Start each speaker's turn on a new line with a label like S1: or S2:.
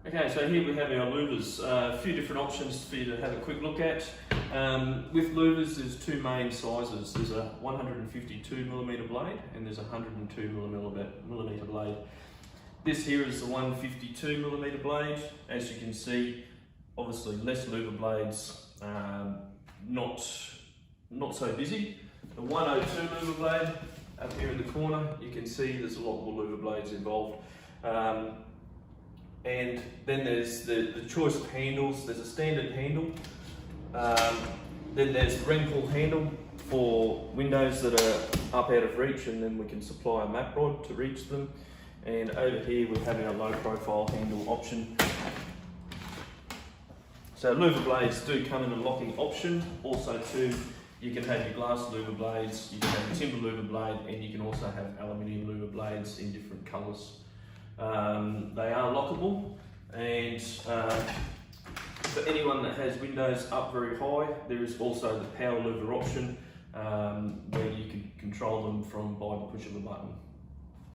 S1: Okay, so here we have our louvers. A few different options for you to have a quick look at. With louvers, there's two main sizes. There's a 152mm blade and there's a 102mm blade. This here is the 152mm blade. As you can see, obviously less louver blades, not so busy. The 102 louver blade up here in the corner, you can see there's a lot more louver blades involved. And then there's the choice of handles. There's a standard handle. Then there's the wrinkle handle for windows that are up out of reach, and then we can supply a map rod to reach them. And over here we have our low profile handle option. So louver blades do come in a locking option. Also too, you can have your glass louver blades, you can have a timber louver blade, and you can also have aluminium louver blades in different colours. They are lockable, and for anyone that has windows up very high, there is also the power louver option where you can control them from by the push of a button.